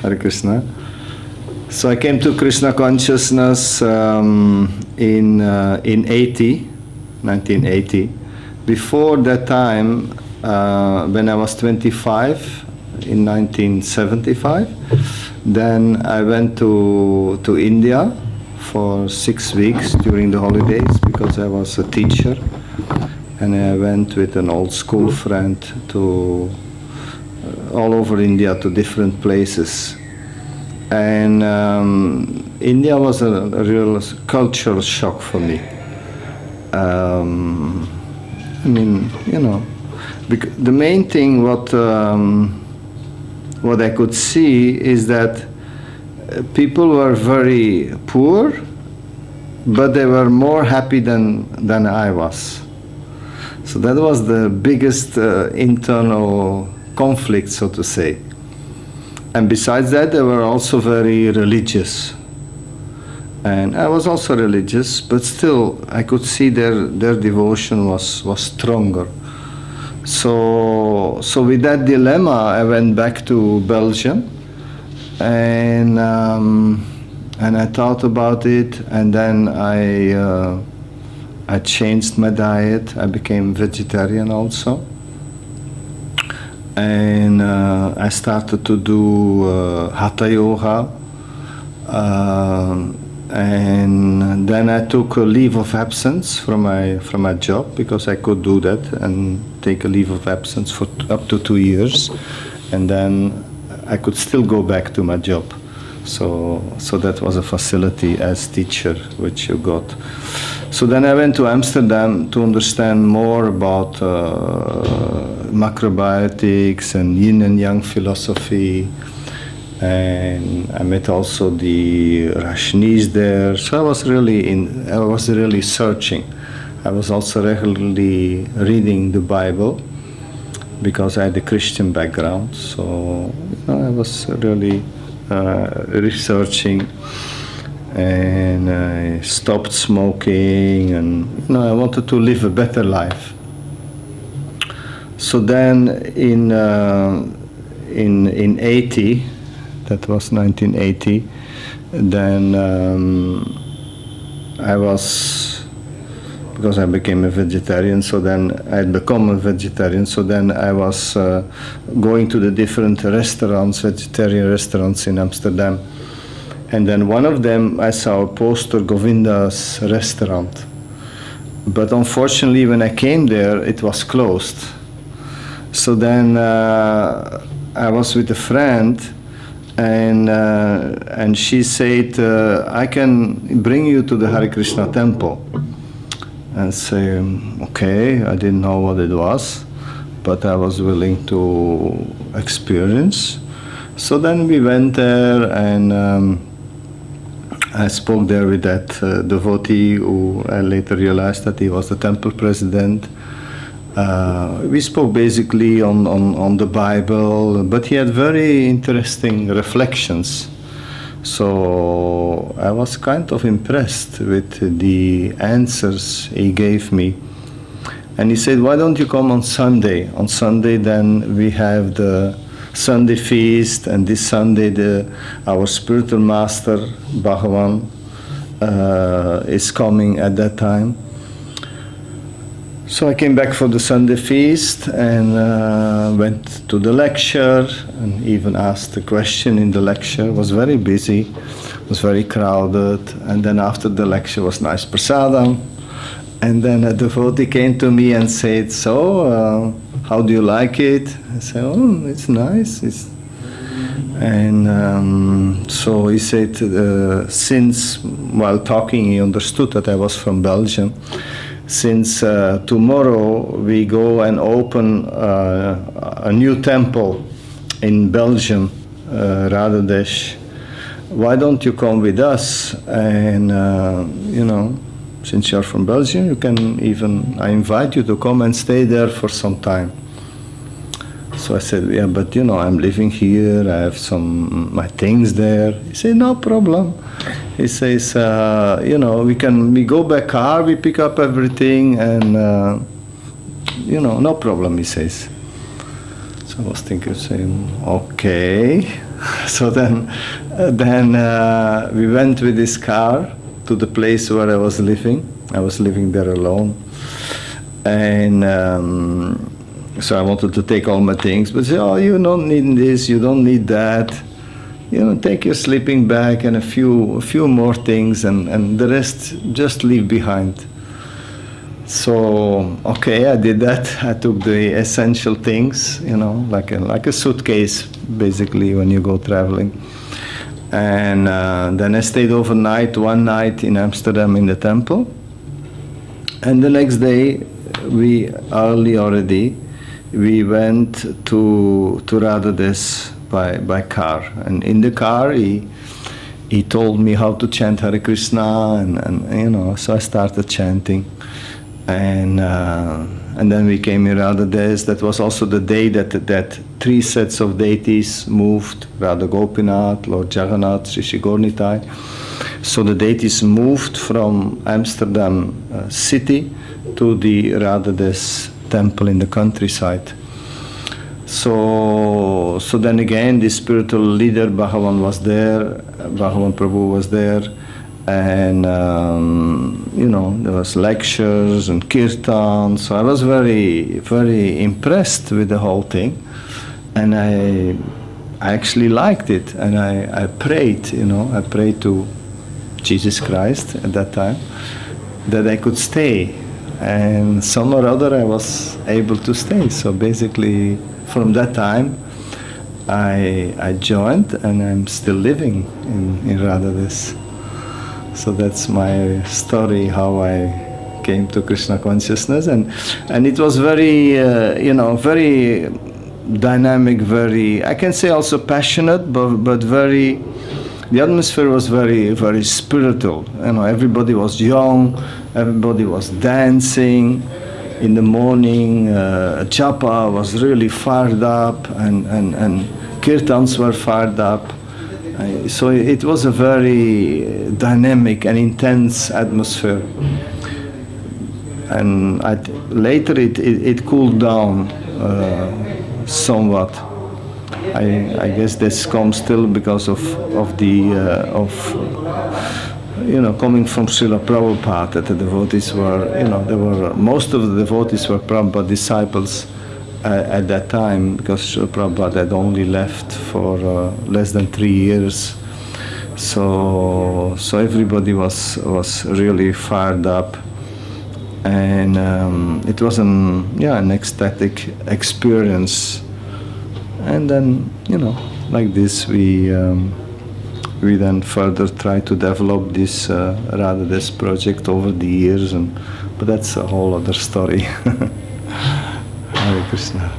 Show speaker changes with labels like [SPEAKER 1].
[SPEAKER 1] Hare Krishna. So I came to Krishna consciousness in 1980. Before that time, when I was 25, in 1975, then I went to India for 6 weeks during the holidays because I was a teacher, and I went with an old school friend to all over India to different places. And India was a real cultural shock for me. I mean, you know, the main thing what I could see is that people were very poor, but they were more happy than I was. So that was the biggest internal conflict, so to say. And besides that, they were also very religious. And I was also religious, but still I could see their devotion was stronger. So with that dilemma, I went back to Belgium, and I thought about it, and then I changed my diet. I became vegetarian also. And I started to do hatha yoga, and then I took a leave of absence from my job, because I could do that and take a leave of absence for up to 2 years, and then I could still go back to my job. So that was a facility as teacher which you got. So then I went to Amsterdam to understand more about macrobiotics and yin and yang philosophy, and I met also the Rajneesh there. So I was really searching. I was also regularly reading the Bible because I had a Christian background. So I was really researching. And I stopped smoking, and I wanted to live a better life. So then in 80, that was 1980, then because I became a vegetarian, so then I had become a vegetarian, so then I was going to the different restaurants, vegetarian restaurants in Amsterdam. And then one of them, I saw a poster, Govinda's restaurant. But unfortunately, when I came there, it was closed. So then I was with a friend, and she said, I can bring you to the Hare Krishna temple. And I say, okay, I didn't know what it was, but I was willing to experience. So then we went there, and I spoke there with that devotee who I later realized that he was the temple president. We spoke basically on the Bible, but he had very interesting reflections. So I was kind of impressed with the answers he gave me. And he said, why don't you come on Sunday? On Sunday then we have the Sunday feast, and this Sunday our spiritual master Bhagavan is coming at that time. So I came back for the Sunday feast and went to the lecture and even asked a question in the lecture. It was very busy, it was very crowded, and then after the lecture was nice prasadam. And then a devotee came to me and said, so, how do you like it? I said, oh, it's nice. And so he said, since, while talking, he understood that I was from Belgium. Since tomorrow we go and open a new temple in Belgium, Radodesh, why don't you come with us? And, since you're from Belgium, you can I invite you to come and stay there for some time. So I said, yeah, but I'm living here, I have my things there. He said, no problem. He says, we go by car, we pick up everything, and, no problem, he says. So I was thinking, saying, okay. So then we went with this car to the place where I was living. I was living there alone, and so I wanted to take all my things, but said, "Oh, you don't need this, you don't need that. You know, take your sleeping bag and a few more things, and the rest just leave behind." So okay, I did that. I took the essential things, you know, like a suitcase, basically, when you go traveling. And then I stayed overnight, one night in Amsterdam in the temple. And the next day, we went to Radhades by car. And in the car, he told me how to chant Hare Krishna, and you know, so I started chanting. And then we came in Radhades. That was also the day that three sets of deities moved: Radha Gopinath, Lord Jagannath, Sri Gornitai. So the deities moved from Amsterdam city to the Radhades temple in the countryside. So then again, the spiritual leader Bhagavan was there, Bhagavan Prabhu was there, and you know, there was lectures and kirtan. So I was very, very impressed with the whole thing, and I actually liked it, and I prayed, you know, I prayed to Jesus Christ at that time that I could stay, and some or other I was able to stay. So basically, from that time, I joined, and I'm still living in Radhades. So that's my story, how I came to Krishna consciousness, and it was very, you know, very dynamic, very, I can say also passionate, but very, the atmosphere was very, very spiritual. You know, everybody was young, everybody was dancing. In the morning, japa was really fired up, and kirtans were fired up. So it was a very dynamic and intense atmosphere. And later it cooled down somewhat. I guess this comes still because of you know, coming from Srila Prabhupada, that the devotees were, you know, most of the devotees were Prabhupada disciples at that time, because Srila Prabhupada had only left for less than 3 years. So everybody was really fired up, and it was an ecstatic experience. And then, you know, like this, we then further try to develop this Radhades project over the years, but that's a whole other story. Hare Krishna.